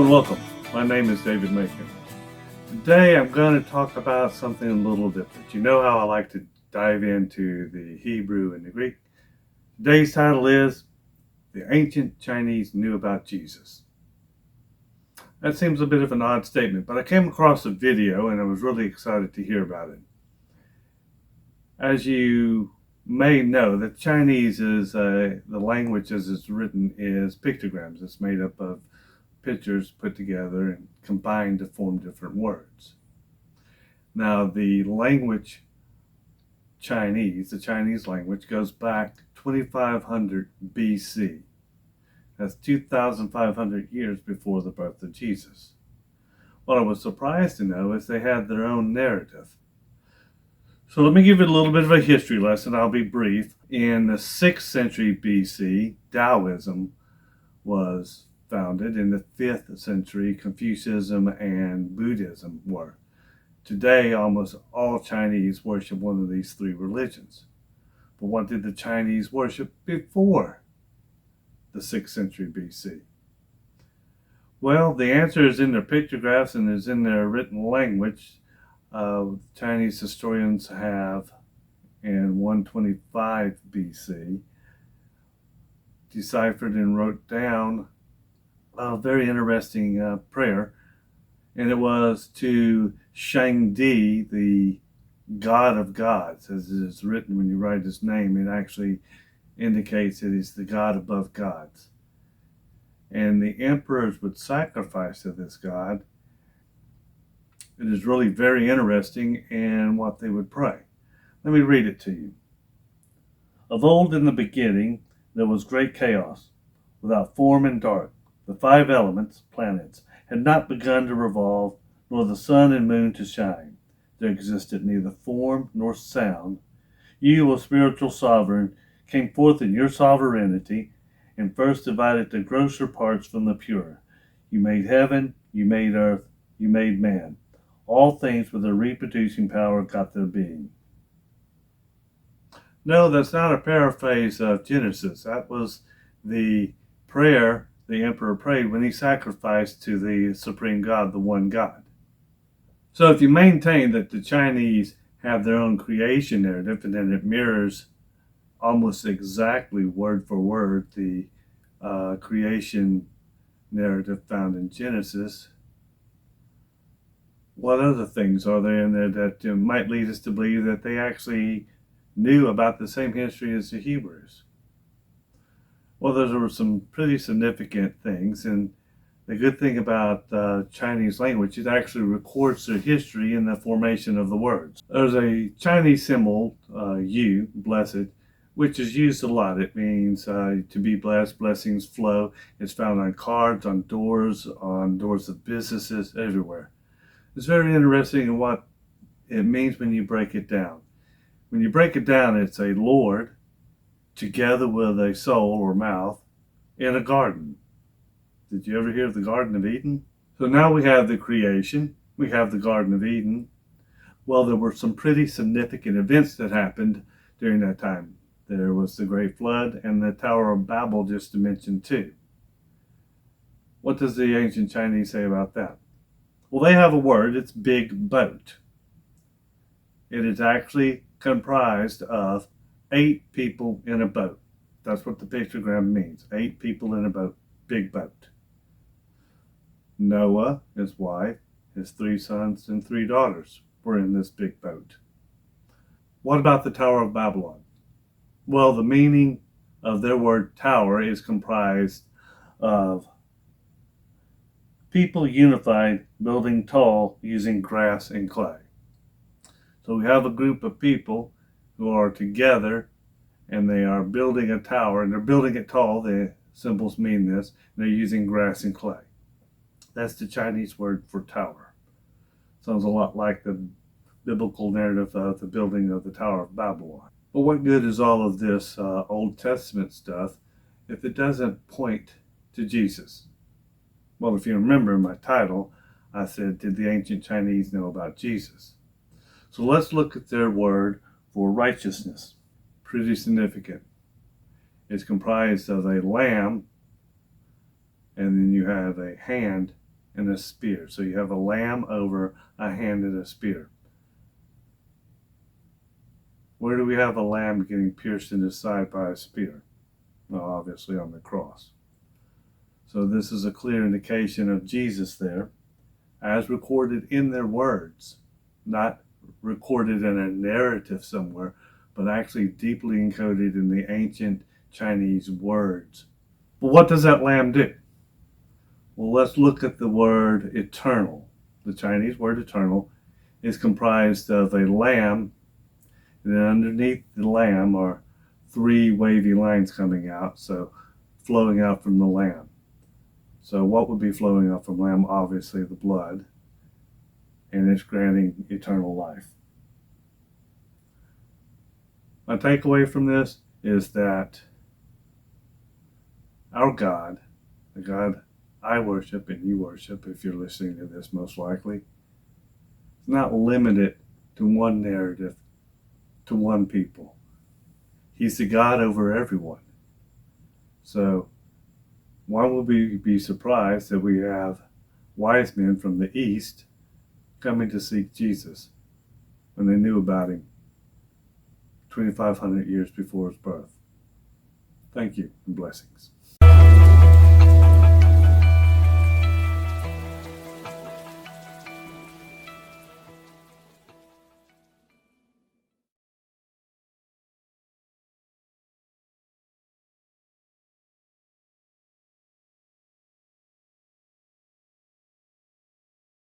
and welcome. My name is David Macon. Today I'm going to talk about something a little different. You know how I like to dive into the Hebrew and the Greek. Today's title is The Ancient Chinese Knew About Jesus. That seems a bit of an odd statement, but I came across a video and I was really excited to hear about it. As you may know, that Chinese is the language as it's written is pictograms. It's made up of pictures put together and combined to form different words. Now, the language Chinese, the Chinese language, goes back 2500 BC. That's 2,500 years before the birth of Jesus. What I was surprised to know is they had their own narrative. So let me give you a little bit of a history lesson. I'll be brief. In the 6th century BC, Taoism was founded. In the 5th century, Confucianism and Buddhism were. Today, almost all Chinese worship one of these three religions. But what did the Chinese worship before the 6th century BC? Well, the answer is in their pictographs and is in their written language. Chinese historians have, in 125 BC, deciphered and wrote down a very interesting prayer, and it was to Shang, the God of gods. As it is written, when you write his name, it actually indicates that he's the God above gods. And the emperors would sacrifice to this God. It is really very interesting in what they would pray. Let me read it to you. Of old in the beginning, there was great chaos, without form and dark. The 5 elements, planets, had not begun to revolve, nor the sun and moon to shine. There existed neither form nor sound. You, O spiritual sovereign, came forth in your sovereignty, and first divided the grosser parts from the pure. You made heaven, you made earth, you made man. All things with their reproducing power got their being. No, that's not a paraphrase of Genesis. That was the prayer the emperor prayed when he sacrificed to the supreme God, the one God. So if you maintain that the Chinese have their own creation narrative and then it mirrors almost exactly word for word the creation narrative found in Genesis, what other things are there in there that might lead us to believe that they actually knew about the same history as the Hebrews? Well, those were some pretty significant things, and the good thing about Chinese language, it actually records their history in the formation of the words. There's a Chinese symbol, U, blessed, which is used a lot. It means to be blessed, blessings flow. It's found on cards, on doors of businesses, everywhere. It's very interesting in what it means when you break it down. When you break it down, it's a Lord together with a soul or mouth in a garden. Did you ever hear of the Garden of Eden? So now we have the creation. We have the Garden of Eden. Well, there were some pretty significant events that happened during that time. There was the Great Flood and the Tower of Babel, just to mention two. What does the ancient Chinese say about that? Well, they have a word. It's big boat. It is actually comprised of 8 people in a boat. That's what the pictogram means. 8 people in a boat. Big boat. Noah, his wife, his 3 sons and 3 daughters were in this big boat. What about the Tower of Babylon? Well, the meaning of their word tower is comprised of people unified, building tall, using grass and clay. So we have a group of people who are together and they are building a tower, and they're building it tall. The symbols mean this. And they're using grass and clay. That's the Chinese word for tower. Sounds a lot like the biblical narrative of the building of the Tower of Babylon. But what good is all of this Old Testament stuff if it doesn't point to Jesus? Well, if you remember in my title, I said, did the ancient Chinese know about Jesus? So let's look at their word for righteousness. Pretty significant. It's comprised of a lamb, and then you have a hand and a spear. So you have a lamb over a hand and a spear. Where do we have a lamb getting pierced in the side by a spear? Well, obviously on the cross. So this is a clear indication of Jesus there, as recorded in their words, not recorded in a narrative somewhere, but actually deeply encoded in the ancient Chinese words. But what does that lamb do? Well, let's look at the word eternal. The Chinese word eternal is comprised of a lamb, and then underneath the lamb are three wavy lines coming out, so flowing out from the lamb. So what would be flowing out from lamb? Obviously the blood, and it's granting eternal life. My takeaway from this is that our God, the God I worship and you worship, if you're listening to this most likely, is not limited to one narrative, to one people. He's the God over everyone. So why would we be surprised that we have wise men from the East coming to seek Jesus when they knew about him 2,500 years before his birth? Thank you and blessings.